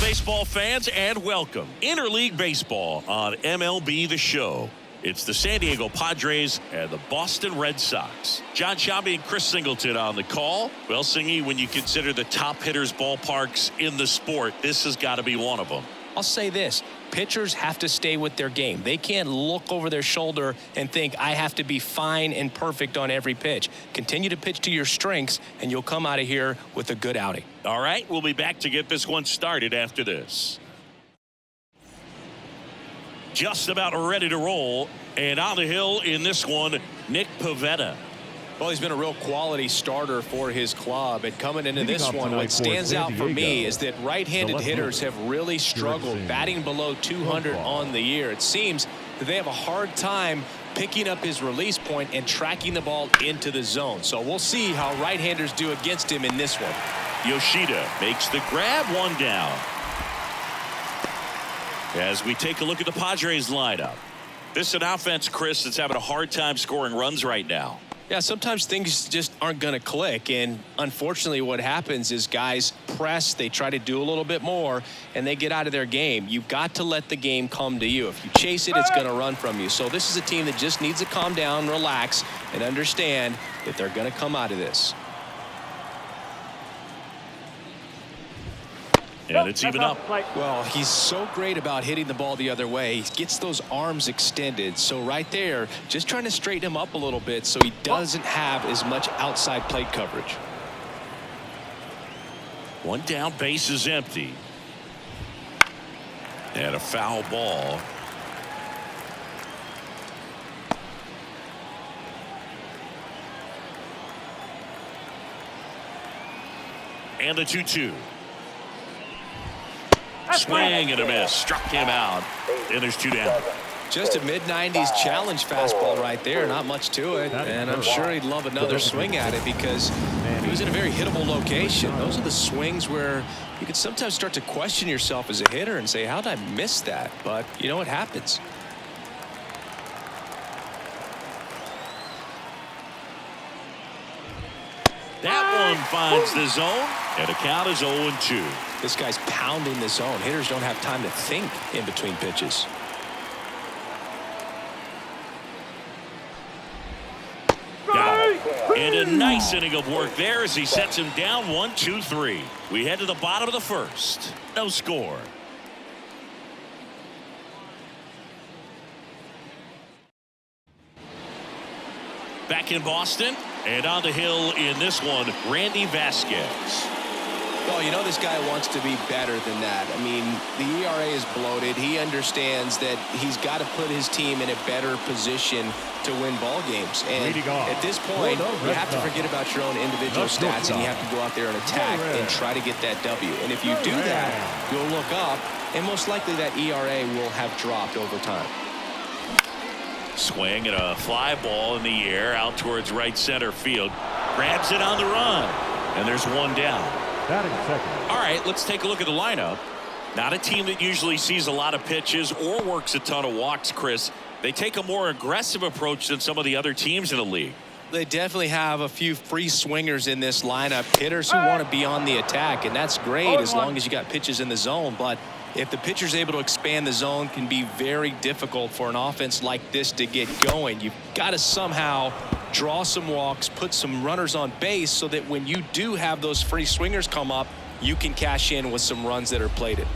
baseball fans, and welcome. Interleague Baseball on MLB The Show. It's the San Diego Padres and the Boston Red Sox. John Sciambi and Chris Singleton on the call. Well, Singy, when you consider the top hitters' ballparks in the sport, this has got to be one of them. I'll say this. Pitchers have to stay with their game. They can't look over their shoulder and think, I have to be fine and perfect on every pitch. Continue to pitch to your strengths, and you'll come out of here with a good outing. All right, we'll be back to get this one started after this. Just about ready to roll, and on the hill in this one, Nick Pivetta. Well, he's been a real quality starter for his club, and coming into this one, what stands out for me is that right-handed hitters have really struggled, batting below 200 on the year. It seems that they have a hard time picking up his release point and tracking the ball into the zone. So we'll see how right-handers do against him in this one. Yoshida makes the grab, one down. As we take a look at the Padres lineup. This is an offense, Chris, that's having a hard time scoring runs right now. Yeah, sometimes things just aren't going to click, and unfortunately what happens is guys press, they try to do a little bit more, and they get out of their game. You've got to let the game come to you. If you chase it, it's going to run from you. So this is a team that just needs to calm down, relax, and understand that they're going to come out of this. And it's even up. Well, he's so great about hitting the ball the other way. He gets those arms extended. So right there, just trying to straighten him up a little bit so he doesn't have as much outside plate coverage. One down, base is empty. And a foul ball. And the 2-2. Swing and a miss. Struck him out. And there's two down. Just a mid-90s challenge fastball right there. Not much to it. And I'm sure he'd love another swing at it because he was in a very hittable location. Those are the swings where you can sometimes start to question yourself as a hitter and say, how did I miss that? But, you know, it happens. That one finds the zone, and the count is 0-2. This guy's pounding the zone. Hitters don't have time to think in between pitches. Got it. And a nice inning of work there as he sets him down 1-2-3. We head to the bottom of the first. No score. Back in Boston, and on the hill in this one, Randy Vasquez. Well, you know this guy wants to be better than that. I mean, the ERA is bloated. He understands that he's got to put his team in a better position to win ball games. And at this point, you have to forget about your own individual stats, and you have to go out there and attack and try to get that W. And if you do that, you'll look up, and most likely that ERA will have dropped over time. Swing and a fly ball in the air out towards right center field. Grabs it on the run, and there's one down. All right, let's take a look at the lineup. Not a team that usually sees a lot of pitches or works a ton of walks, Chris. They take a more aggressive approach than some of the other teams in the league. They definitely have a few free swingers in this lineup, hitters who want to be on the attack, and that's great as long as you got pitches in the zone. But if the pitcher's able to expand the zone, can be very difficult for an offense like this to get going. You've got to somehow draw some walks, put some runners on base so that when you do have those free swingers come up, you can cash in with some runs that are plated.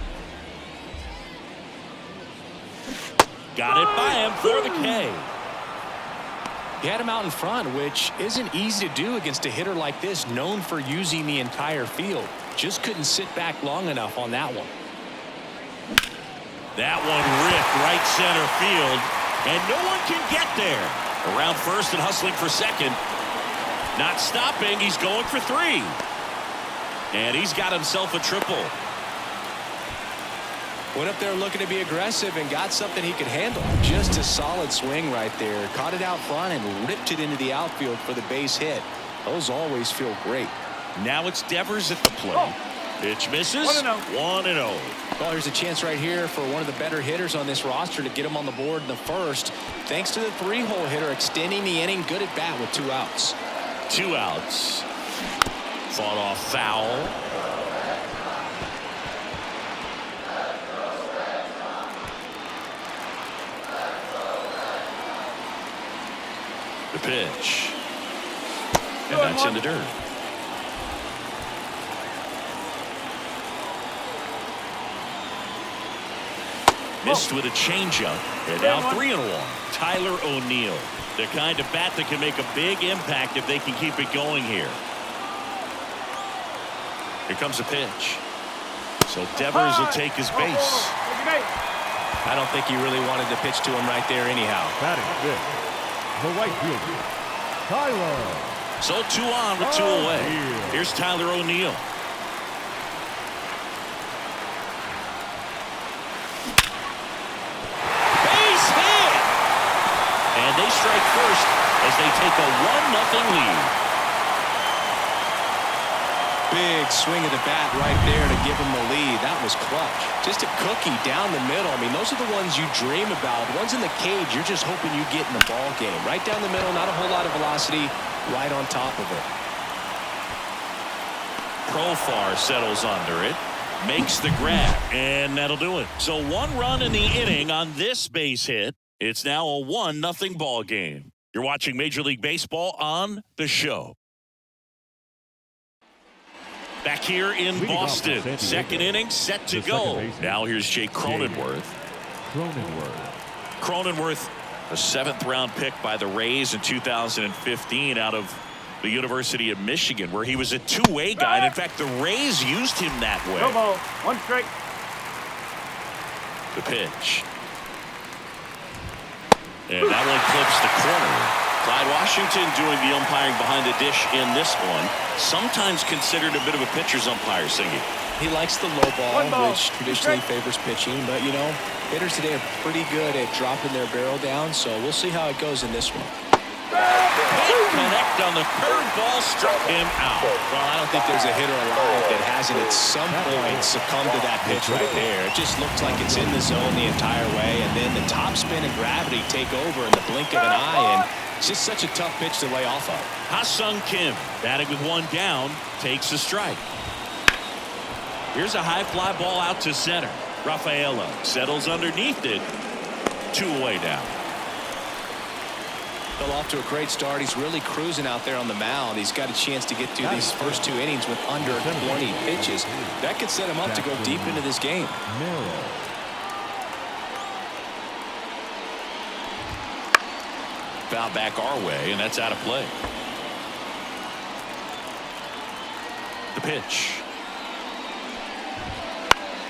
Got it by him for the K. He had him out in front, which isn't easy to do against a hitter like this, known for using the entire field. Just couldn't sit back long enough on that one. That one ripped right center field, and no one can get there. Around first and hustling for second. Not stopping. He's going for three. And he's got himself a triple. Went up there looking to be aggressive and got something he could handle. Just a solid swing right there. Caught it out front and ripped it into the outfield for the base hit. Those always feel great. Now it's Devers at the plate. Pitch misses. 1-0. Well, there's a chance right here for one of the better hitters on this roster to get him on the board in the first. Thanks to the three-hole hitter extending the inning. Good at bat with 2 outs. 2 outs. Fought off foul. The pitch. And that's in the dirt. Missed with a changeup. And now 3-1. Tyler O'Neill. The kind of bat that can make a big impact if they can keep it going here. Here comes a pitch. So Devers will take his base. I don't think he really wanted to pitch to him right there anyhow. Batting fifth, the right fielder, Tyler. So 2 on with 2 away. Here's Tyler O'Neill. Base hit! And they strike first as they take a 1-0 lead. Big swing of the bat right there to give him the lead. That was clutch. Just a cookie down the middle. I mean, those are the ones you dream about. The ones in the cage, you're just hoping you get in the ball game. Right down the middle, not a whole lot of velocity, right on top of it. Profar settles under it, makes the grab, and that'll do it. So 1 run in the inning on this base hit. It's now a 1-0 ball game. You're watching Major League Baseball on The Show. Back here in Boston, second inning set to go. Now here's Jake Cronenworth. Cronenworth, a 7th-round pick by the Rays in 2015 out of the University of Michigan, where he was a two-way guy. And in fact, the Rays used him that way. No ball, 1 strike. The pitch. And that one clips the corner. Clyde Washington doing the umpiring behind the dish in this one. Sometimes considered a bit of a pitcher's umpire, Singy. He likes the low ball, which traditionally favors pitching. But, you know, hitters today are pretty good at dropping their barrel down. So we'll see how it goes in this one. Connect on the curveball, struck him out. Well, I don't think there's a hitter alive that hasn't at some point succumbed to that pitch right there. It just looks like it's in the zone the entire way. And then the top spin and gravity take over in the blink of an eye. And it's just such a tough pitch to lay off of. Ha-Sung Kim, batting with 1 down, takes a strike. Here's a high fly ball out to center. Rafaela settles underneath it. 2 away now. Well, off to a great start. He's really cruising out there on the mound. He's got a chance to get through these first 2 innings with under 20 pitches. That could set him up to go deep into this game. Foul back our way, and that's out of play. The pitch.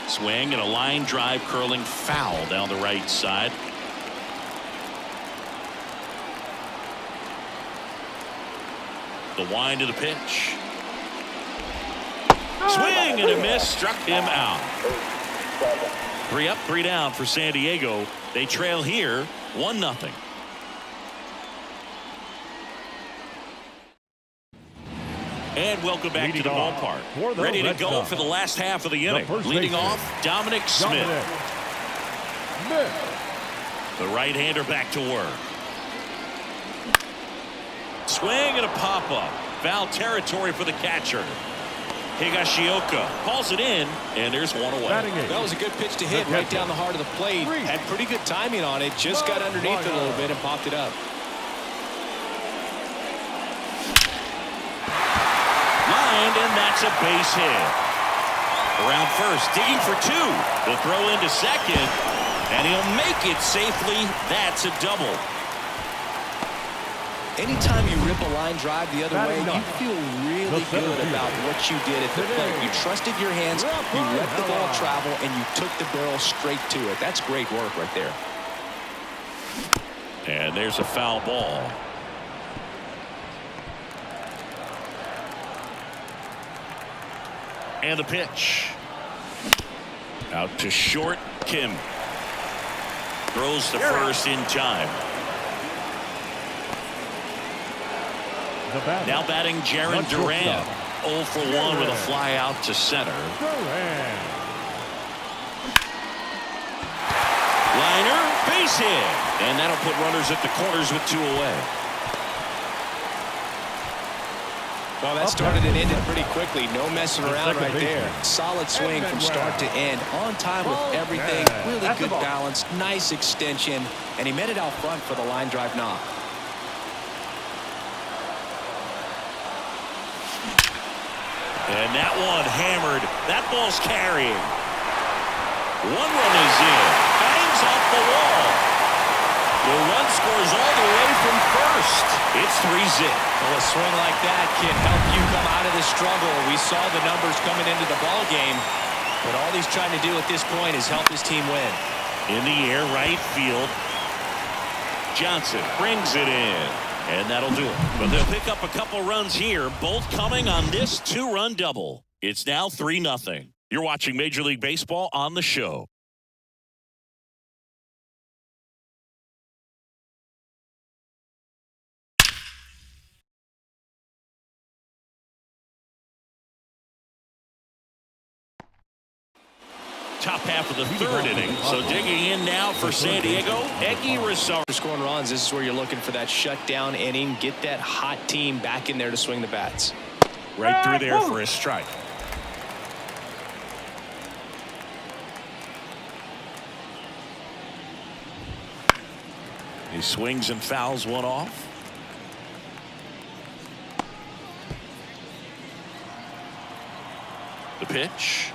Swing and a line drive curling foul down the right side. The wind to the pitch. Swing and a miss, struck him out. 3 up, 3 down for San Diego. They trail here 1-0. And welcome back to the ballpark. Ready to go for the last half of the inning. Leading off, Dominic Smith. The right-hander back to work. Swing and a pop-up. Foul territory for the catcher. Higashioka calls it in, and there's 1 away. That was a good pitch to hit right down the heart of the plate. Had pretty good timing on it. Just got underneath it a little bit and popped it up. Lined, and that's a base hit. Around first, digging for 2. The throw into second, and he'll make it safely. That's a double. Anytime you rip a line drive the other way, you feel really good about what you did at the plate. You trusted your hands, you let the ball travel, and you took the barrel straight to it. That's great work right there. And there's a foul ball. And the pitch. Out to short, Kim. Throws to first in time. Now batting Jarren Duran. 0 for 1 with a fly out to center. Liner, base hit. And that'll put runners at the corners with 2 away. Well, that started and ended pretty quickly. No messing around right there. Solid swing from start to end. On time with everything. Really good balance. Nice extension. And he met it out front for the line drive knock. And that one hammered. That ball's carrying. One run is in. Bangs off the wall. The run scores all the way from first. It's 3-zip. Well, a swing like that can help you come out of the struggle. We saw the numbers coming into the ball game, but all he's trying to do at this point is help his team win. In the air, right field. Johnson brings it in, and that'll do it. But they'll pick up a couple runs here, both coming on this two-run double. It's now 3-0. You're watching Major League Baseball on the show. Top half of the third inning. So digging in now for San Diego, Eggy Rosario. Scoring runs, this is where you're looking for that shutdown inning. Get that hot team back in there to swing the bats. Right through there for a strike. He swings and fouls one off. The pitch.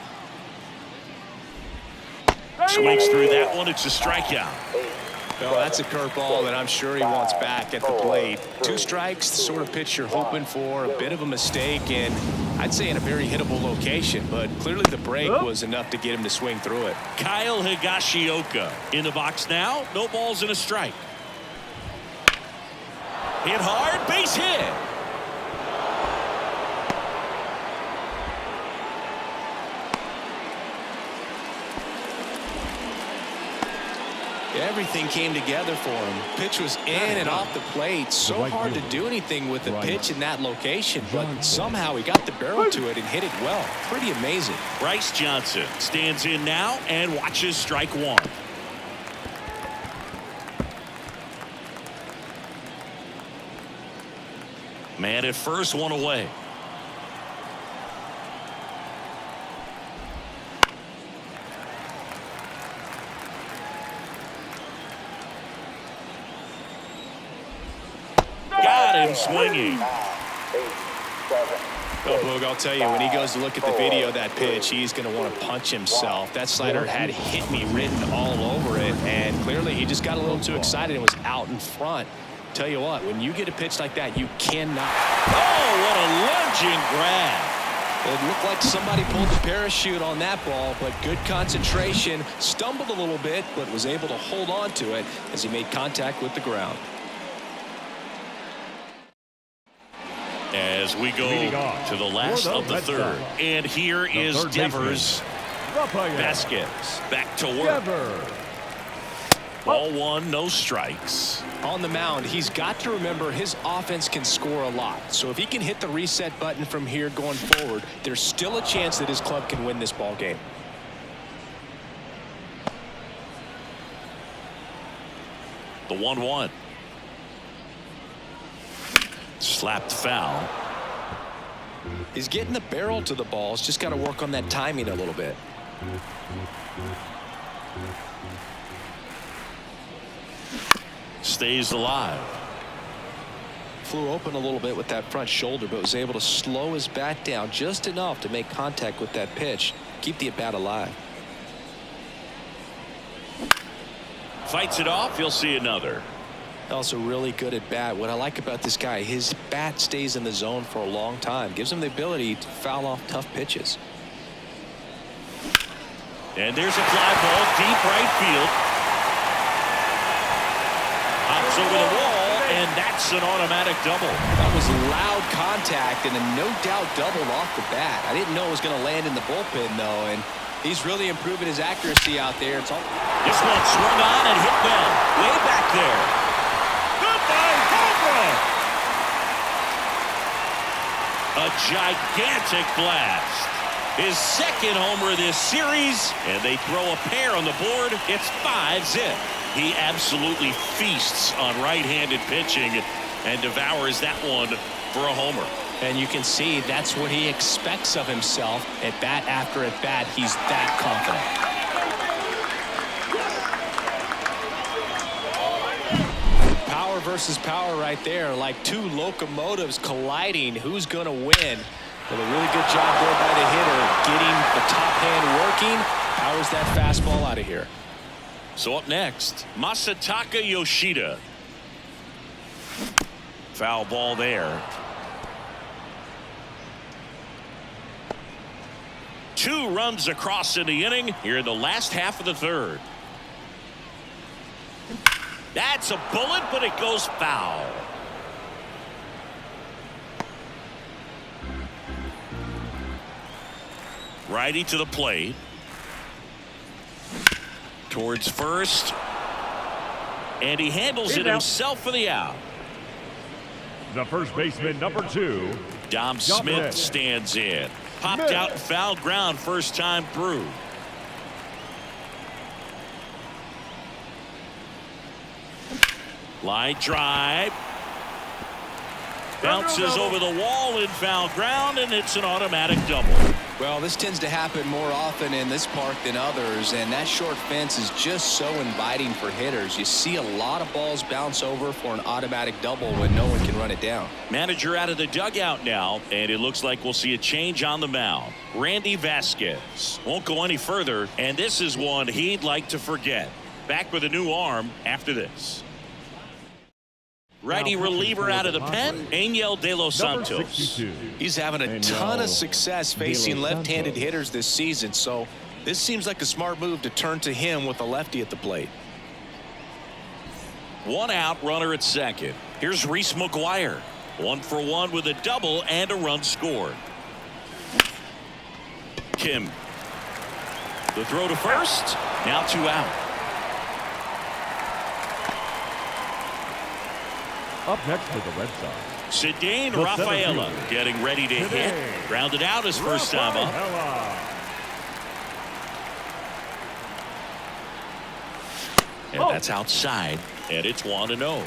Swings through that one. It's a strikeout. Well, that's a curveball that I'm sure he wants back at the plate. 2 strikes, the sort of pitch you're hoping for. A bit of a mistake, and I'd say in a very hittable location, but clearly the break was enough to get him to swing through it. Kyle Higashioka in the box now. No balls and a strike. Hit hard, base hit. Everything came together for him. Pitch was in and off the plate. So hard to do anything with the pitch in that location, but somehow he got the barrel to it and hit it well. Pretty amazing. Bryce Johnson stands in now and watches strike one. Man at first, one away. Got him swinging. Oh, Boog, I'll tell you, when he goes to look at the video of that pitch, he's going to want to punch himself. That slider had "hit me" written all over it, and clearly he just got a little too excited and was out in front. Tell you what, when you get a pitch like that, you cannot. Oh, what a lunging grab. It looked like somebody pulled the parachute on that ball, but good concentration. Stumbled a little bit, but was able to hold on to it as he made contact with the ground. As we go to the last of the third. And here is Devers Vasquez back to work. Ball one, no strikes. On the mound, he's got to remember his offense can score a lot. So if he can hit the reset button from here going forward, there's still a chance that his club can win this ball game. The 1-1. Slapped foul. He's getting the barrel to the balls. Just got to work on that timing a little bit. Stays alive. Flew open a little bit with that front shoulder, but was able to slow his bat down just enough to make contact with that pitch. Keep the at-bat alive. Fights it off. You'll see another. Also really good at bat. What I like about this guy, his bat stays in the zone for a long time. Gives him the ability to foul off tough pitches. And there's a fly ball deep right field. Hops over the wall, and that's an automatic double. That was loud contact and a no-doubt double off the bat. I didn't know it was going to land in the bullpen, though, and he's really improving his accuracy out there. This one swung on and hit well. Way back there. A gigantic blast. His second homer this series, and they throw a pair on the board. It's 5-zip. He absolutely feasts on right-handed pitching and devours that one for a homer. And you can see that's what he expects of himself. At bat after at bat, he's that confident. Power versus power right there, like two locomotives colliding. Who's going to win? Well, a really good job there by the hitter, getting the top hand working. Powers that fastball out of here. So up next, Masataka Yoshida. Foul ball there. 2 runs across in the inning here in the last half of the third. That's a bullet, but it goes foul. Righty to the plate. Towards first. And he handles it himself for the out. The first baseman, number 2. Dom Smith stands in. Popped out and foul ground first time through. Line drive. Bounces over the wall in foul ground, and it's an automatic double. Well, this tends to happen more often in this park than others, and that short fence is just so inviting for hitters. You see a lot of balls bounce over for an automatic double when no one can run it down. Manager out of the dugout now, and it looks like we'll see a change on the mound. Randy Vasquez won't go any further, and this is one he'd like to forget. Back with a new arm after this. Righty reliever out of the pen, Angel De Los Santos. He's having a ton of success facing left-handed hitters this season, so this seems like a smart move to turn to him with a lefty at the plate. 1 out, runner at second. Here's Reese McGuire. 1 for 1 with a double and a run scored. Kim. The throw to first. Now 2 out. Up next to the Red Sox, Cedane Rafaela getting ready to hit. Grounded out his first time up. And that's outside, and it's 1-0.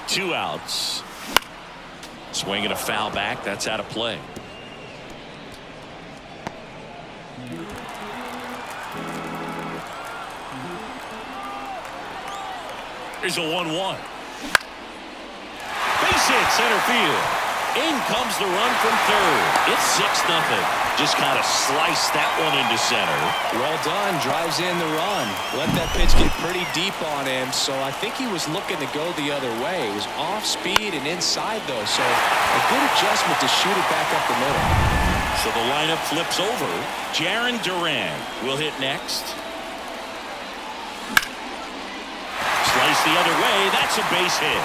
Two outs. Swinging a foul back. That's out of play. Here's a 1-1. Base hit center field. In comes the run from third. It's 6-0. Just kind of sliced that one into center. Well done. Drives in the run. Let that pitch get pretty deep on him, so I think he was looking to go the other way. It was off speed and inside, though, so a good adjustment to shoot it back up the middle. So the lineup flips over. Jarren Duran will hit next. Slice the other way. That's a base hit.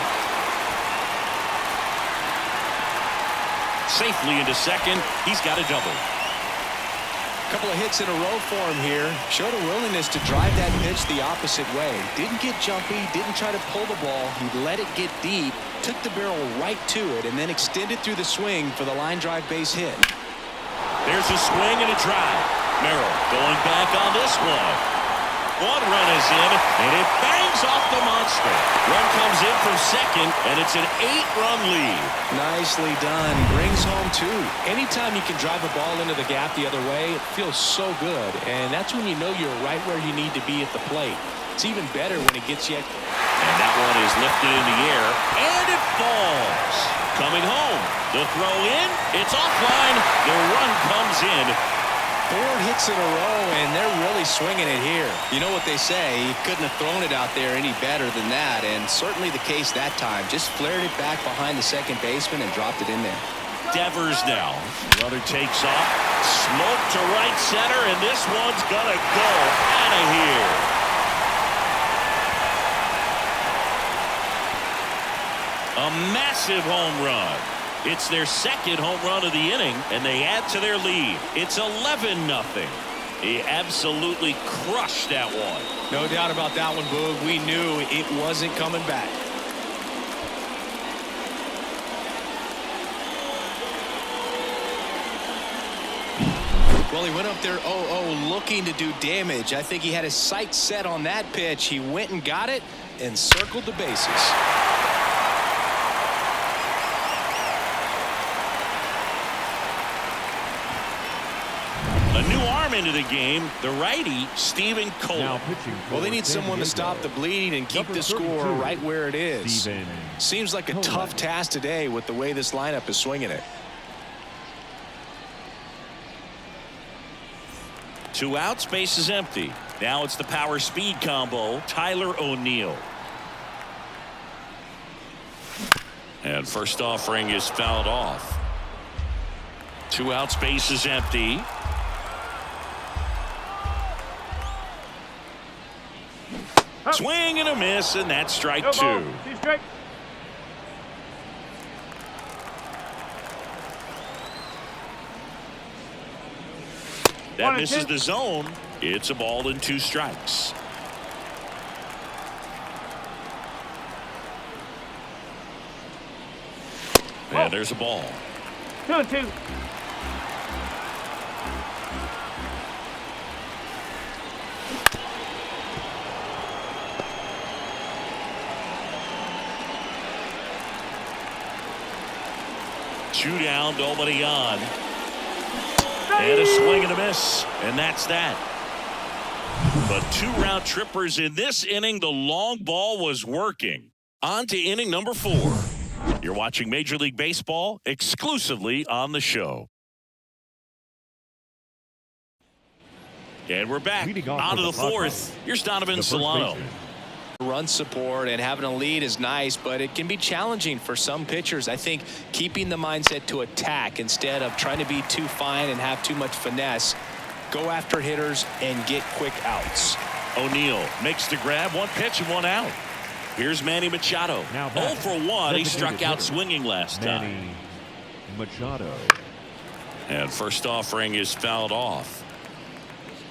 Safely into second. He's got a double. Couple of hits in a row for him here. Showed a willingness to drive that pitch the opposite way. Didn't get jumpy, didn't try to pull the ball. He let it get deep, took the barrel right to it, and then extended through the swing for the line drive base hit. There's a swing and a drive. Merrill going back on this one. 1 run is in, and it bangs off the monster. Run comes in from second, and it's an 8-run lead. Nicely done. Brings home 2. Anytime you can drive a ball into the gap the other way, it feels so good, and that's when you know you're right where you need to be at the plate. It's even better when it gets you. And that one is lifted in the air, and it falls. Coming home. The throw in. It's offline. The run comes in. 4 hits in a row, and they're really swinging it here. You know what they say, he couldn't have thrown it out there any better than that, and certainly the case that time. Just flared it back behind the second baseman and dropped it in there. Devers now. Runner takes off. Smoke to right center, and this one's gonna go out of here. A massive home run. It's their second home run of the inning, and they add to their lead. It's 11-0. He absolutely crushed that one. No doubt about that one, Boog. We knew it wasn't coming back. Well, he went up there 0-0 looking to do damage. I think he had his sights set on that pitch. He went and got it and circled the bases. into the game, the righty, Stephen Cole. Well, they need someone to stop the bleeding and keep the score right where it is. Seems like a tough task today with the way this lineup is swinging it. 2 outs, base is empty. Now it's the power speed combo, Tyler O'Neill. And first offering is fouled off. 2 outs, base is empty. Swing and a miss, and that's strike 2. That misses the zone. It's a ball and 2 strikes. And there's a ball. 2-2. Two down, nobody on. And a swing and a miss, and that's that. But 2 round trippers in this inning. The long ball was working. On to inning number 4. You're watching Major League Baseball exclusively on the show. And we're back on to the 4th. Here's Donovan Solano. Run support and having a lead is nice, but it can be challenging for some pitchers. I think keeping the mindset to attack instead of trying to be too fine and have too much finesse. Go after hitters and get quick outs. O'Neill makes the grab, 1 pitch and 1 out. Here's Manny Machado. 0 for 1. He struck out swinging last time. Manny Machado. And first offering is fouled off.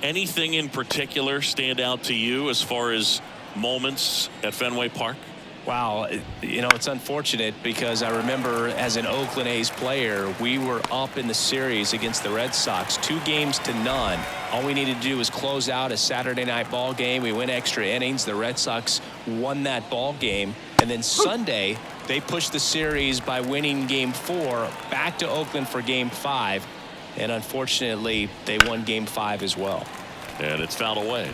Anything in particular stand out to you as far as moments at Fenway Park? Wow, you know, it's unfortunate because I remember as an Oakland A's player, we were up in the series against the Red Sox, 2-0. All we needed to do was close out a Saturday night ball game. We went extra innings. The Red Sox won that ball game. And then Sunday, they pushed the series by winning Game 4 back to Oakland for Game 5. And unfortunately, they won Game 5 as well. And it's fouled away.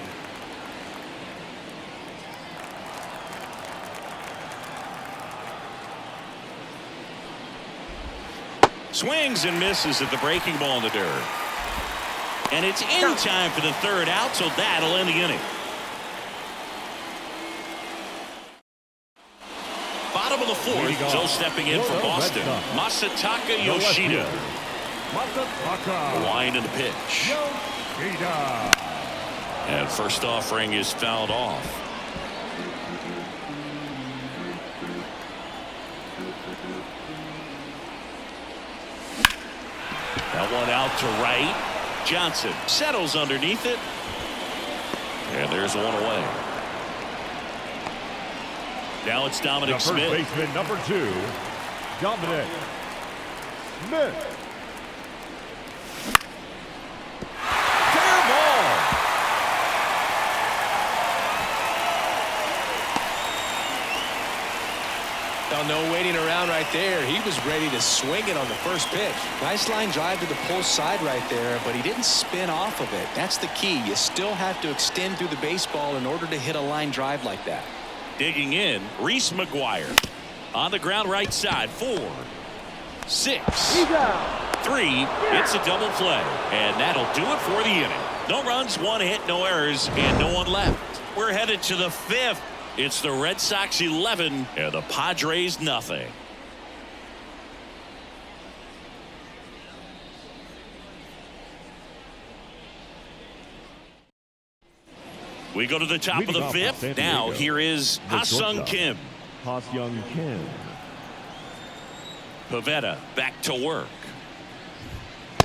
Swings and misses at the breaking ball in the dirt. And it's in time for the 3rd out, so that'll end the inning. Bottom of the 4th, Joe stepping in for Boston. Masataka Yoshida. Line in the pitch. And first offering is fouled off. That one out to right. Johnson settles underneath it. And there's 1 away. Now it's Dominic Smith. First baseman number 2, Dominic Smith. Fair ball. No waiting around right there. He was ready to swing it on the first pitch. Nice line drive to the pull side right there, but he didn't spin off of it. That's the key. You still have to extend through the baseball in order to hit a line drive like that. Digging in, Reese McGuire. On the ground right side, 4, 6, 3. It's a double play, and that'll do it for the inning. No runs, 1 hit, no errors, and no one left. We're headed to the 5th. It's the Red Sox 11 and the Padres nothing. We go to the top of the 5th. Now here is Ha-Sung Kim. Ha-Sung Kim. Pivetta back to work.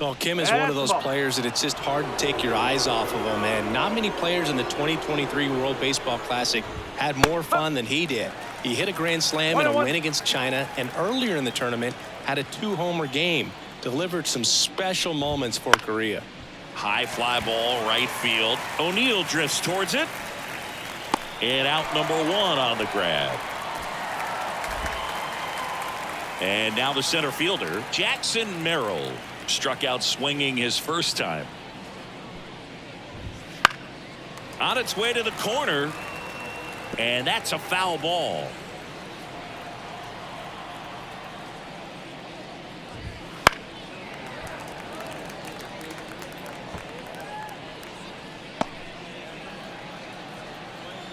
Well, Kim is one of those players that it's just hard to take your eyes off of him, and not many players in the 2023 World Baseball Classic had more fun than he did. He hit a grand slam in a win against China, and earlier in the tournament had a 2-homer game. Delivered some special moments for Korea. High fly ball right field. O'Neill drifts towards it. And out number 1 on the grab. And now the center fielder, Jackson Merrill, struck out swinging his first time. On its way to the corner. And that's a foul ball.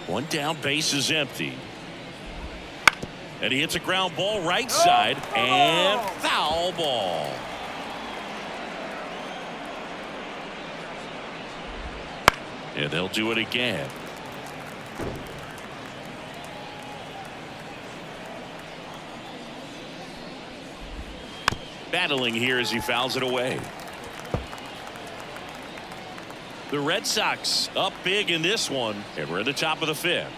One down, base is empty. And he hits a ground ball right side and foul ball. And they'll do it again. Battling here as he fouls it away. The Red Sox up big in this one, and we're at the top of the fifth.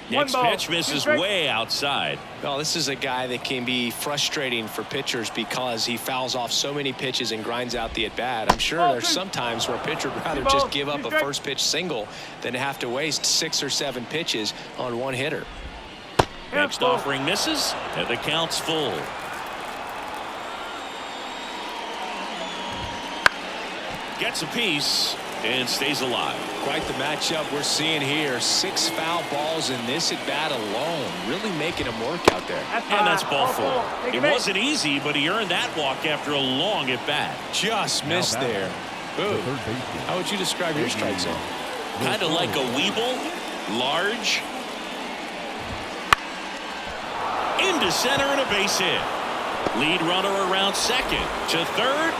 Next pitch misses way outside. Well, this is a guy that can be frustrating for pitchers because he fouls off so many pitches and grinds out the at-bat. I'm sure there's some times where a pitcher would rather just give up a first pitch single than to have to waste 6 or 7 pitches on one hitter. Next offering misses, and the count's full. Gets a piece and stays alive. Quite the matchup we're seeing here. 6 foul balls in this at bat alone, really making him work out there. And that's ball 4. It wasn't easy, but he earned that walk after a long at bat. Just missed there. Boom. How would you describe your strike zone? Kind of like a Weeble, large. Into center and a base hit. Lead runner around second. To third.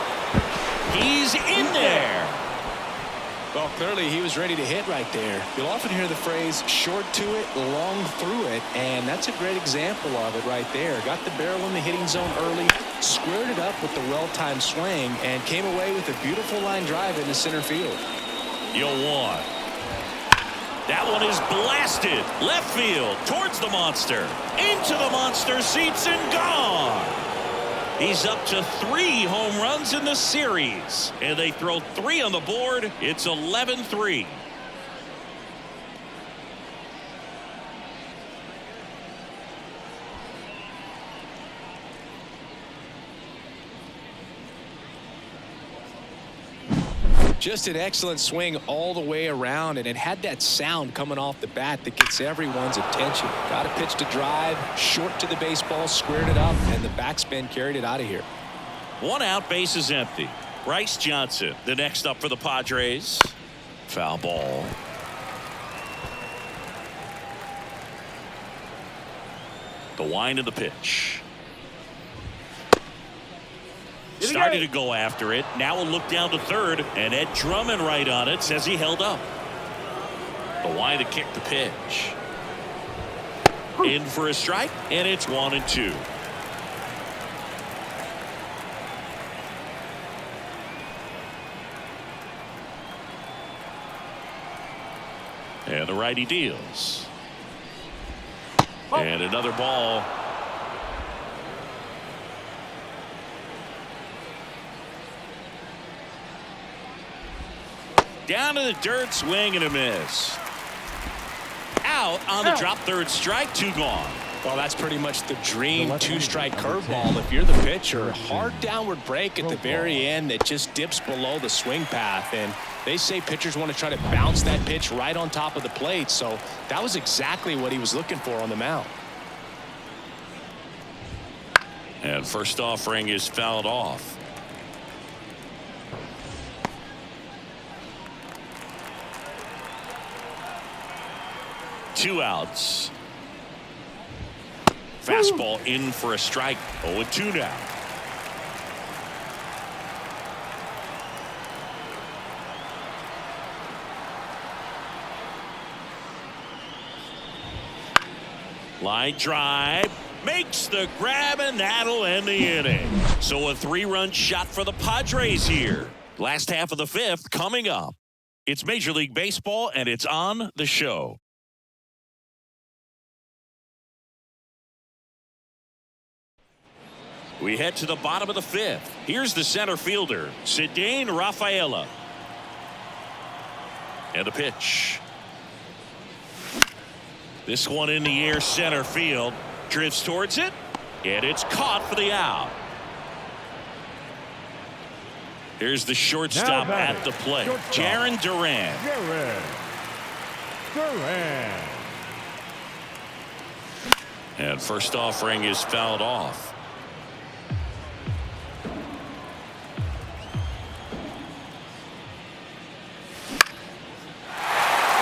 He's in there. Well, clearly he was ready to hit right there. You'll often hear the phrase short to it, long through it, and that's a great example of it right there. Got the barrel in the hitting zone early, squared it up with the well-timed swing, and came away with a beautiful line drive into center field. You'll want. That one is blasted left field towards the monster. Into the monster seats and gone. He's up to 3 home runs in the series, and they throw 3 on the board. It's 11-3. Just an excellent swing all the way around, and it had that sound coming off the bat that gets everyone's attention. Got a pitch to drive, short to the baseball, squared it up, and the backspin carried it out of here. 1 out, base is empty. Bryce Johnson, the next up for the Padres. Foul ball. The wind of the pitch. Started to go after it. Now a look down to third, and Ed Drummond right on it says he held up. The wind to kick the pitch. In for a strike, and it's 1-2. And the righty deals. And another ball. Down to the dirt, swing and a miss. Out on the drop, third strike, 2 gone. Well, that's pretty much the dream 2-strike curveball if you're the pitcher. Hard downward break at the very end that just dips below the swing path. And they say pitchers want to try to bounce that pitch right on top of the plate. So that was exactly what he was looking for on the mound. And first offering is fouled off. Two outs. Fastball in for a strike. 0-2 now. Line drive. Makes the grab, and that'll end the inning. So a 3-run shot for the Padres here. Last half of the 5th coming up. It's Major League Baseball, and it's on the show. We head to the bottom of the 5th. Here's the center fielder, Cedane Rafaela. And a pitch. This one in the air, center field. Drifts towards it, and it's caught for the out. Here's the shortstop at the plate. Jarren Duran. And first offering is fouled off.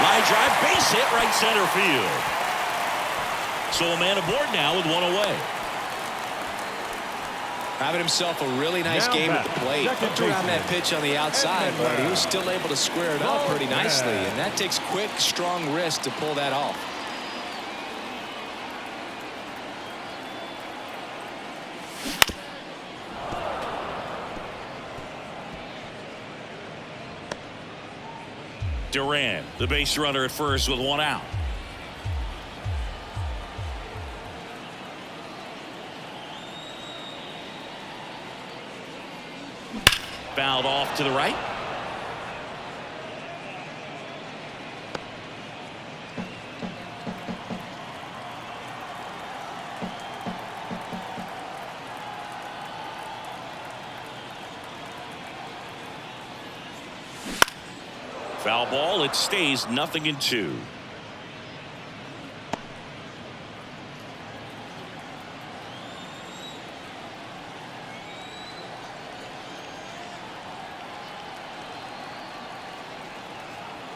Line drive, base hit, right center field. So a man aboard now with one away. Having himself a really nice game at the plate. Hooked around that pitch on the outside, but he was still able to square it up pretty nicely. And that takes quick, strong wrist to pull that off. Duran, the base runner at first with one out. Fouled off to the right. Foul ball. It stays 0-2.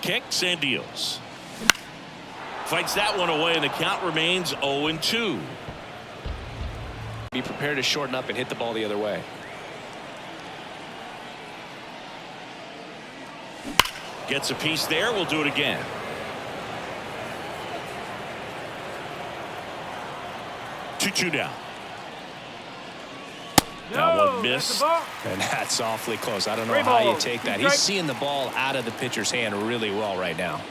Kicks and deals. Fights that one away, and the count remains 0-2. Be prepared to shorten up and hit the ball the other way. Gets a piece there. We'll do it again. Two down. That one missed. And that's awfully close. I don't know how you take that. He's seeing the ball out of the pitcher's hand really well right now.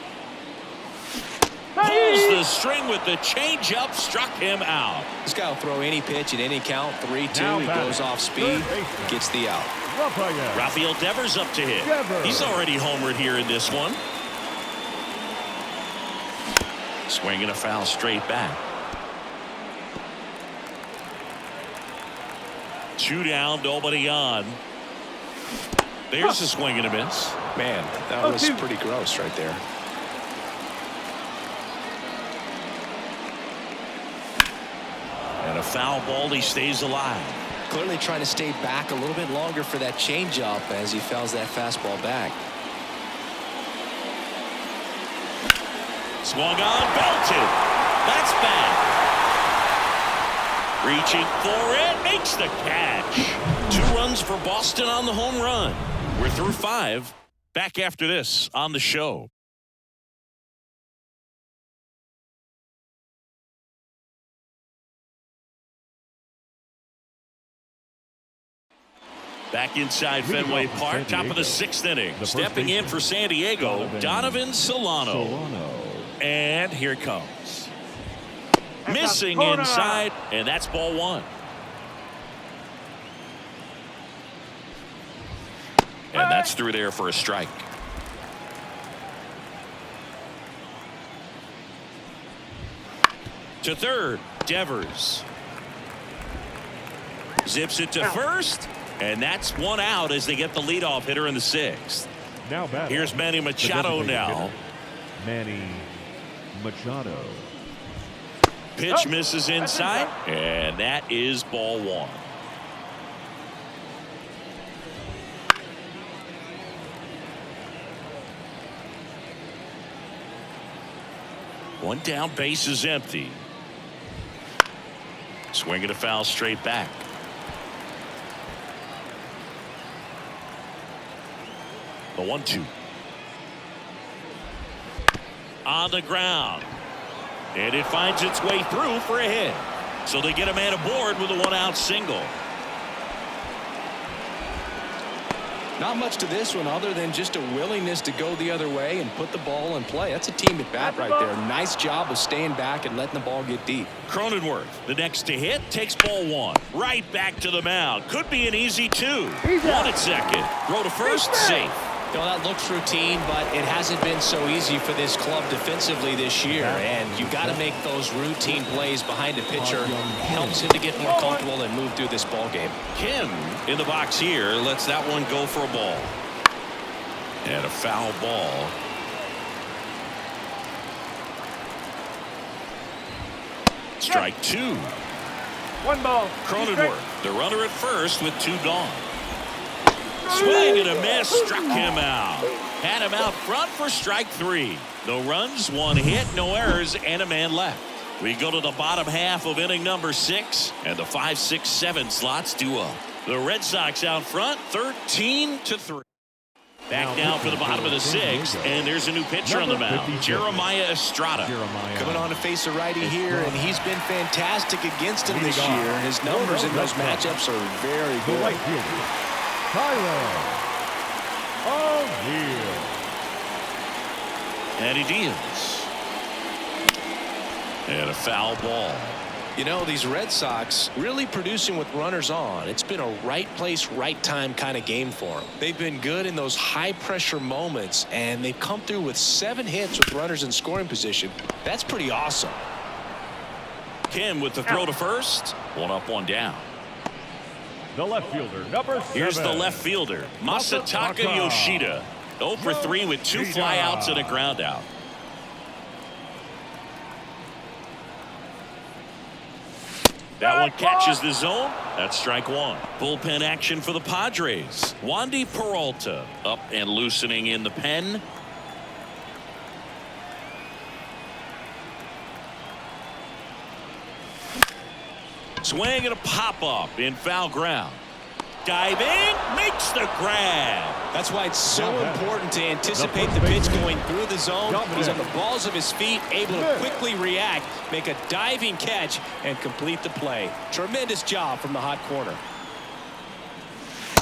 Pulls the string with the changeup, struck him out. This guy will throw any pitch at any count. 3-2. He goes off speed, gets the out. Rafael Devers up to hit. He's already homered here in this one. Swinging a foul straight back. 2 down, nobody on. There's a swing and a miss. Man, that was pretty gross right there. And a foul ball. He stays alive. Clearly trying to stay back a little bit longer for that changeup as he fouls that fastball back. Swung on, belted. That's bad. Reaching for it, makes the catch. 2 runs for Boston on the home run. We're through 5. Back after this on the show. Back inside Fenway Park, top of the 6th inning. Stepping in for San Diego, Donovan Solano. And here it comes. Missing inside, and that's ball 1. And that's through there for a strike. To third, Devers. Zips it to first. And that's 1 out as they get the leadoff hitter in the 6th. Now here's Manny Machado now. Manny Machado. Pitch misses inside, and that is ball 1. One down, base is empty. Swinging a foul straight back. The 1-2. On the ground. And it finds its way through for a hit. So they get a man aboard with a 1-out single. Not much to this one other than just a willingness to go the other way and put the ball in play. That's a team at bat right there. Nice job of staying back and letting the ball get deep. Cronenworth, the next to hit, takes ball 1. Right back to the mound. Could be an easy 2. 1 at second. Throw to first, safe. You know, that looks routine, but it hasn't been so easy for this club defensively this year. And you've got to make those routine plays behind a pitcher. Helps him to get more comfortable and move through this ball game. Kim in the box here lets that one go for a ball. And a foul ball. Strike two. 1 ball. Cronenworth, the runner at first with 2 gone. Swing and a miss, struck him out. Had him out front for strike 3. No runs, 1 hit, no errors, and a man left. We go to the bottom half of inning number 6, and the 5, 6, 7 slots do up. The Red Sox out front, 13-3. Back now for the bottom of the 6th, and there's a new pitcher on the mound, Jeremiah Estrada. Coming on to face a righty here, and he's been fantastic against him this year. His numbers in those matchups are very good. The right fielder, Tyler O'Neill. And he deals. And a foul ball. You know, these Red Sox really producing with runners on. It's been a right place, right time kind of game for them. They've been good in those high-pressure moments, and they've come through with 7 hits with runners in scoring position. That's pretty awesome. Kim with the throw to first. 1 up, 1 down. The left fielder, number 7. Here's the left fielder, Masataka Yoshida. 0 for 3 with 2 flyouts and a ground out. That one catches the zone. That's strike 1. Bullpen action for the Padres. Wandy Peralta up and loosening in the pen. Swing and a pop-up in foul ground. Diving, makes the grab. That's why it's so important to anticipate the pitch going through the zone. He's on the balls of his feet, able to quickly react, make a diving catch, and complete the play. Tremendous job from the hot corner.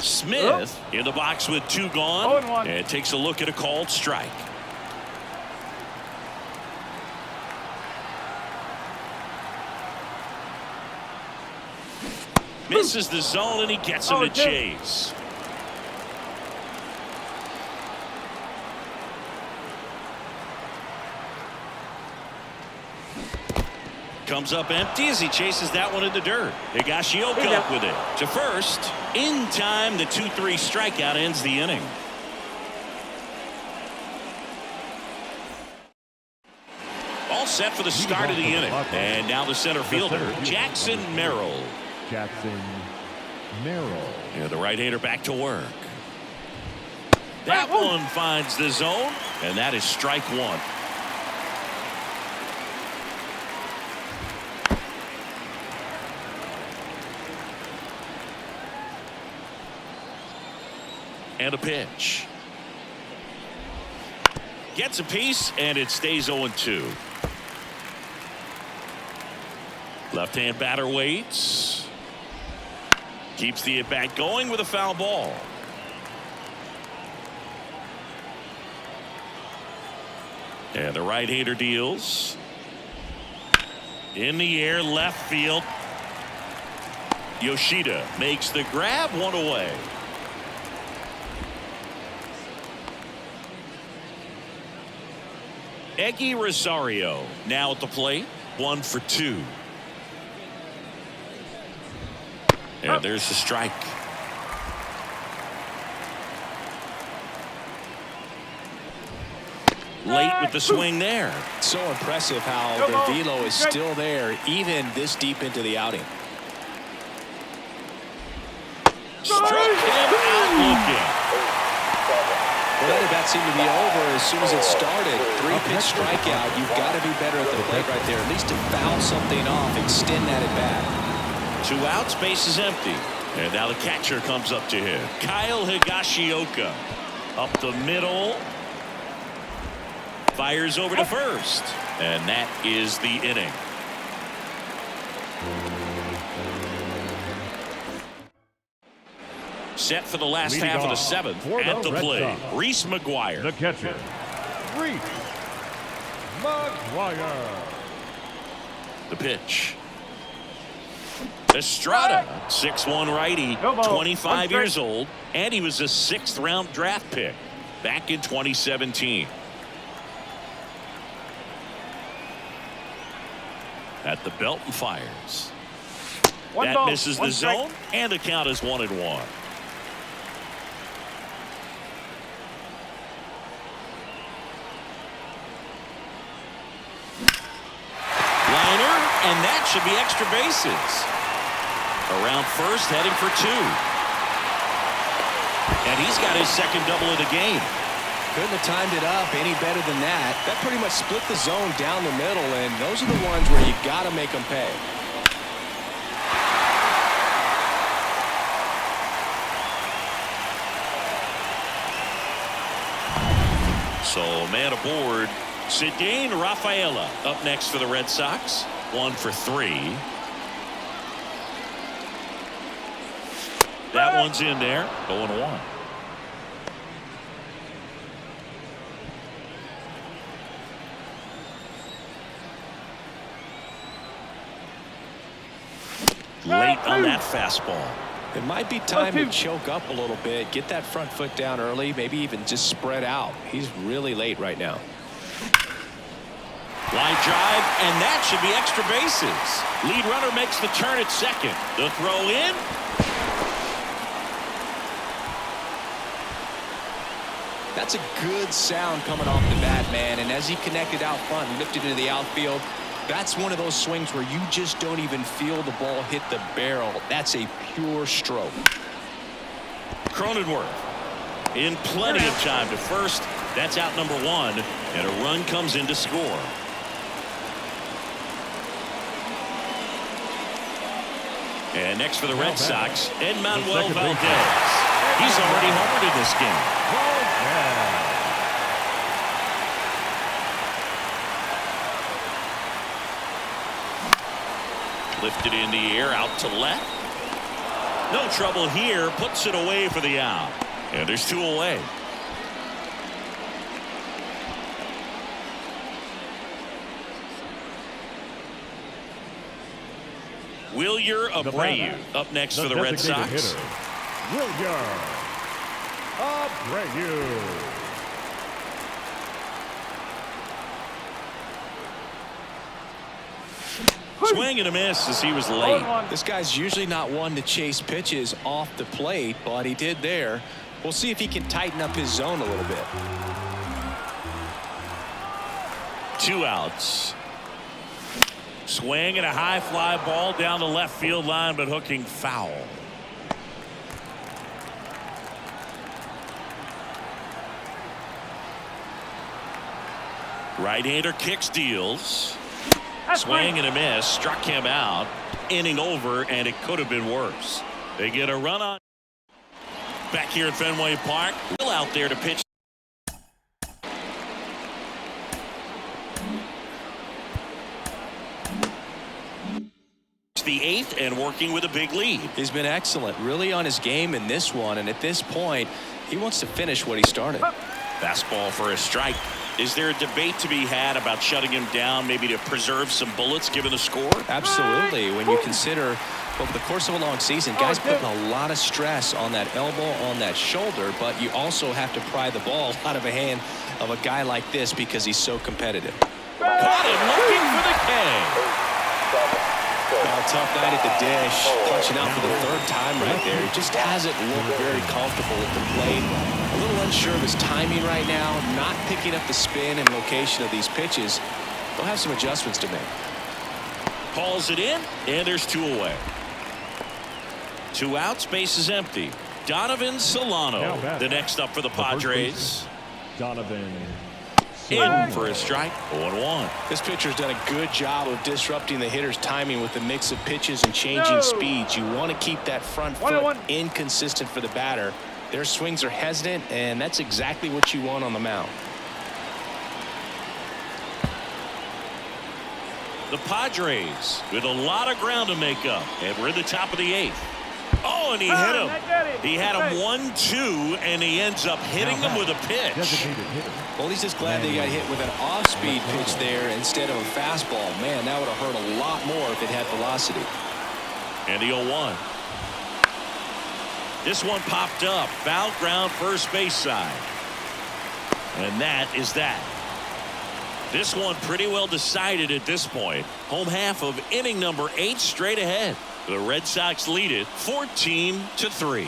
Smith in the box with 2 gone, and takes a look at a called strike. Misses the zone, and he gets him to chase. Comes up empty as he chases that one in the dirt. Higashioka up with it to first. In time, the 2-3 strikeout ends the inning. All set for the start of the inning. And now the center fielder, Jackson Merrill. Yeah, the right-hander back to work. That one finds the zone, and that is strike 1. And a pitch. Gets a piece, and it stays 0-2. Left-hand batter waits. Keeps the at-bat going with a foul ball. And the right-hander deals. In the air, left field. Yoshida makes the grab, 1 away. Eggy Rosario now at the plate, 1 for 2. And there's the strike. Late with the swing there. So impressive how the velo is still there even this deep into the outing. Struck him out looking. Well, that at-bat seemed to be over as soon as it started. 3-pitch strikeout. You've got to be better at the plate right there, at least to foul something off, extend that at-bat. 2 outs, base is empty. And now the catcher comes up to him. Kyle Higashioka up the middle. Fires over to first. And that is the inning. Set for the last half of the 7th. At the plate, Reese McGuire. The catcher, Reese McGuire. The pitch. Estrada, 6'1" righty, 25 years old, and he was a 6th-round draft pick. back in 2017. At the belt and fires. That misses the zone, and the count is 1-1. Liner, and that should be extra bases. Around first, heading for 2. And he's got his second double of the game. Couldn't have timed it up any better than that. That pretty much split the zone down the middle, and those are the ones where you got to make them pay. So man aboard. Cedane Rafaela up next for the Red Sox. 1 for 3. That one's in there. 0-1. Late on that fastball. It might be time to choke up a little bit, get that front foot down early, maybe even just spread out. He's really late right now. Line drive, and that should be extra bases. Lead runner makes the turn at second. The throw in. That's a good sound coming off the bat, man. And as he connected out front and lifted into the outfield, that's one of those swings where you just don't even feel the ball hit the barrel. That's a pure stroke. Cronenworth in plenty of time to first. That's out number 1, and a run comes in to score. And next for the Red Sox, Edmanuel Valdez. He's already homered in this game. Lifted in the air, out to left. No trouble here, puts it away for the out. And there's 2 away. Wilyer Abreu up next for the Red Sox. Hitter, Wilyer Abreu. Swing and a miss as he was late. This guy's usually not one to chase pitches off the plate, but he did there. We'll see if he can tighten up his zone a little bit. 2 outs. Swing and a high fly ball down the left field line, but hooking foul. Right-hander kicks, deals. Swing and a miss, struck him out. Inning over, and it could have been worse. They get a run on. Back here at Fenway Park, Will out there to pitch. The 8th and working with a big lead. He's been excellent, really on his game in this one, and at this point, he wants to finish what he started. Fastball for a strike. Is there a debate to be had about shutting him down, maybe to preserve some bullets given the score? Absolutely. When you consider over the course of a long season, guys putting a lot of stress on that elbow, on that shoulder, but you also have to pry the ball out of the hand of a guy like this because he's so competitive. Caught him looking for the K. Well, tough night at the dish, punching out for the 3rd time right there. He just hasn't looked very comfortable at the plate. A little unsure of his timing right now, not picking up the spin and location of these pitches. They'll have some adjustments to make. Calls it in, and there's 2 away. 2 outs, base is empty. Donovan Solano, the next up for the Padres. Donovan. In for a strike, 0-1. This pitcher's done a good job of disrupting the hitter's timing with the mix of pitches and changing speeds. You want to keep that front foot inconsistent for the batter. Their swings are hesitant, and that's exactly what you want on the mound. The Padres with a lot of ground to make up, and we're in the top of the 8th. Oh, and he hit him. He had him 1-2, and he ends up hitting him with a pitch. Well, he's just glad they got hit with an off-speed pitch there instead of a fastball. Man, that would have hurt a lot more if it had velocity. And the 0-1. This one popped up. Foul ground, first base side. And that is that. This one pretty well decided at this point. Home half of inning number 8 straight ahead. The Red Sox lead it 14-3.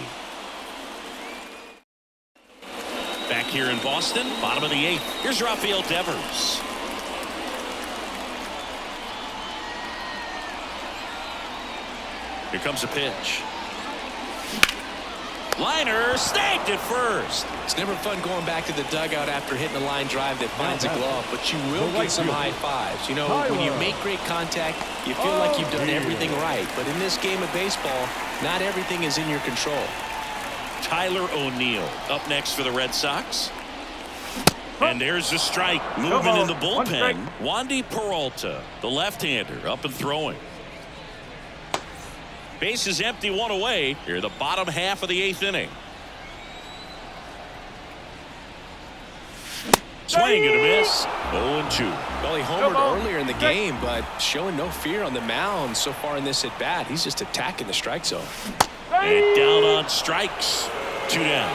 Back here in Boston, bottom of the 8th. Here's Rafael Devers. Here comes a pitch. Liner snagged at first. It's never fun going back to the dugout after hitting a line drive that finds a glove, but you will get some high fives. You know, when you make great contact, you feel like you've done everything right. But in this game of baseball, not everything is in your control. Tyler O'Neill up next for the Red Sox. And there's a strike. Movement in the bullpen. Wandy Peralta, the left-hander, up and throwing. Base is empty, one away. Here, the bottom half of the 8th inning. Swing and a miss. 0-2. Well, he homered earlier in the game, but showing no fear on the mound so far in this at-bat. He's just attacking the strike zone. And down on strikes. 2 down.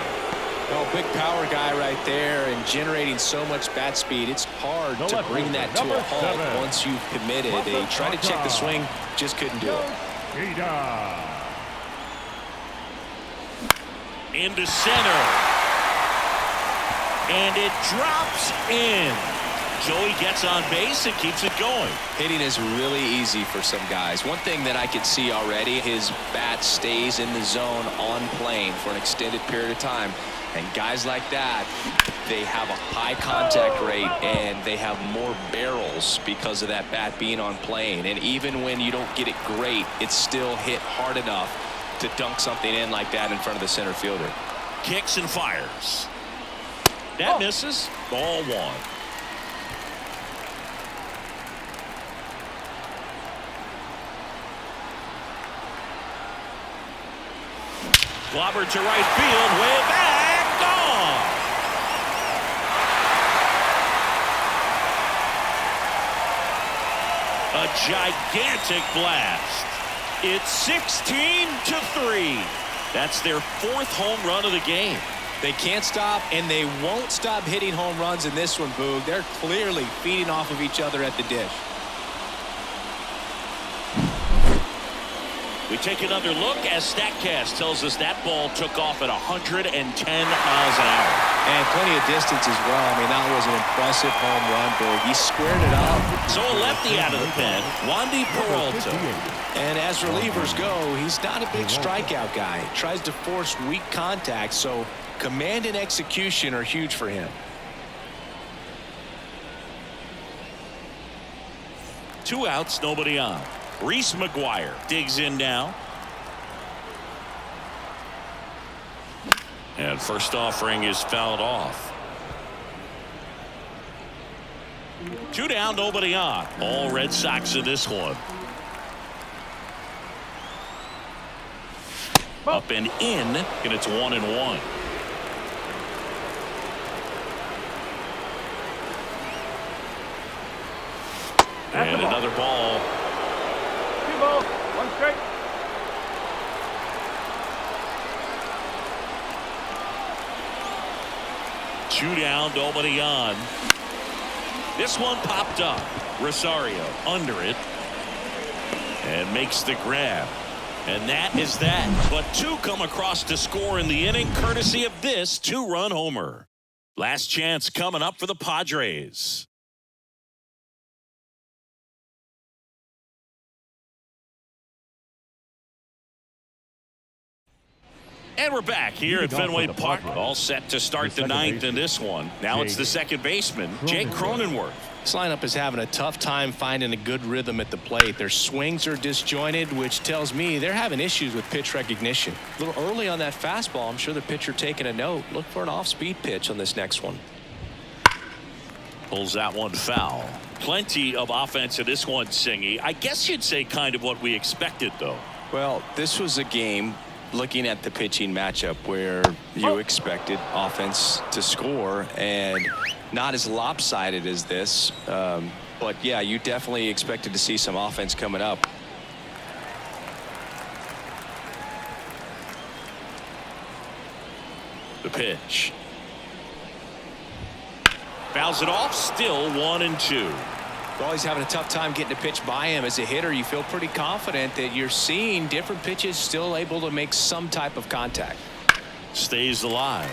Oh, big power guy right there and generating so much bat speed. It's hard to bring that to a halt once you've committed. They tried to check the swing, just couldn't do it. Into center. And it drops in. Joey gets on base and keeps it going. Hitting is really easy for some guys. One thing that I could see already, his bat stays in the zone on plane for an extended period of time. And guys like that, they have a high contact rate and they have more barrels because of that bat being on plane. And even when you don't get it great, it's still hit hard enough to dunk something in like that in front of the center fielder. Kicks and fires. That misses. Ball 1. Clobbered to right field, way back, gone. A gigantic blast. It's 16-3. That's their 4th home run of the game. They can't stop, and they won't stop hitting home runs in this one, Boog. They're clearly feeding off of each other at the dish. We take another look as StatCast tells us that ball took off at 110 miles an hour. And plenty of distance as well. I mean, that was an impressive home run, Boog. He squared it up. So a lefty out of the pen, Wandy Peralta. And as relievers go, he's not a big strikeout guy. He tries to force weak contact, so command and execution are huge for him. 2 outs, nobody on. Reese McGuire digs in now. And first offering is fouled off. 2 down, nobody on. All Red Sox in this one. Up and in, and it's 1-1. And another ball. 2 balls, 1 strike. Two down, nobody on. This one popped up. Rosario under it and makes the grab. And that is that. But 2 come across to score in the inning, courtesy of this 2-run homer. Last chance coming up for the Padres. And we're back here at Fenway Park. All set to start the 9th in this one. Now it's the second baseman, Jake Cronenworth. This lineup is having a tough time finding a good rhythm at the plate. Their swings are disjointed, which tells me they're having issues with pitch recognition. A little early on that fastball. I'm sure the pitcher taking a note. Look for an off-speed pitch on this next one. Pulls that one foul. Plenty of offense in this one, Singy. I guess you'd say kind of what we expected, though. Well, this was a game, looking at the pitching matchup, where you expected offense to score, and not as lopsided as this. But yeah, you definitely expected to see some offense coming up. The pitch. Fouls it off. Still 1-2. Well, he's having a tough time getting a pitch by him. As a hitter, you feel pretty confident that you're seeing different pitches still able to make some type of contact. Stays alive.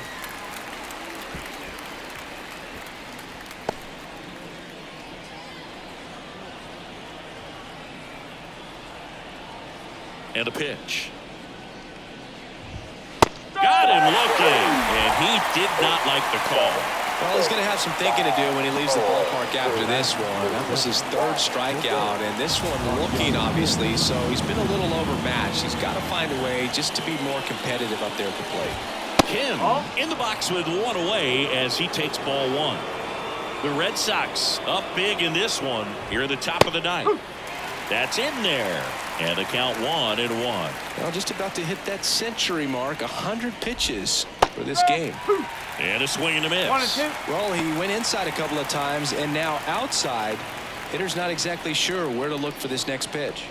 And a pitch. Got him looking, and he did not like the call. Well, he's going to have some thinking to do when he leaves the ballpark after this one. That was his third strikeout, and this one looking, obviously, so he's been a little overmatched. He's got to find a way just to be more competitive up there at the plate. Kim in the box with one away as he takes ball one. The Red Sox up big in this one here at the top of the ninth. That's in there, and the count 1-1. Well, just about to hit that century mark, 100 pitches for this game. And a swing and a miss. 1-2. Well, he went inside a couple of times, and now outside. Hitter's not exactly sure where to look for this next pitch.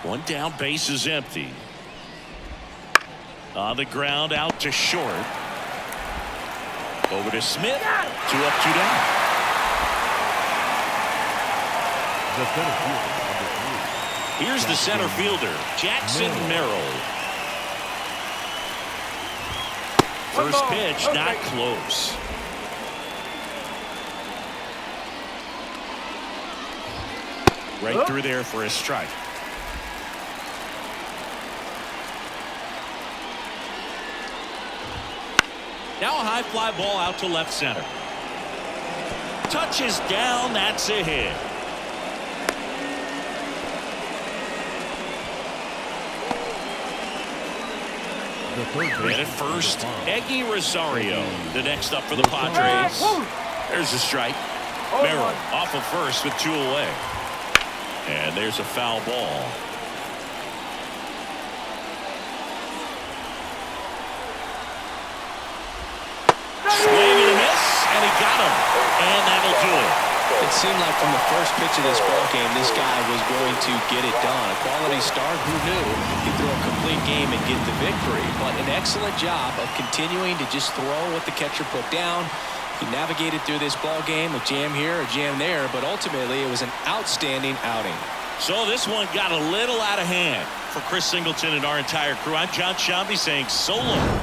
One down, base is empty. On the ground, out to short. Over to Smith. 2 up, 2 down. The center fielder, Here's the center fielder, Jackson Merrill. First pitch, not close. Right through there for a strike. Now a high fly ball out to left center. Touches down. That's a hit. The third And at first, Eggy Rosario. The next up for the Padres. There's a strike. Merrill off of first with 2 away. And there's a foul ball. Swing and a miss, and he got him. And that'll do it. It seemed like from the first pitch of this ball game, this guy was going to get it done. A quality start. Who knew he'd throw a complete game and get the victory? But an excellent job of continuing to just throw what the catcher put down. He navigated through this ball game, a jam here, a jam there, but ultimately it was an outstanding outing. So this one got a little out of hand. For Chris Singleton and our entire crew, I'm John Shambi saying so long.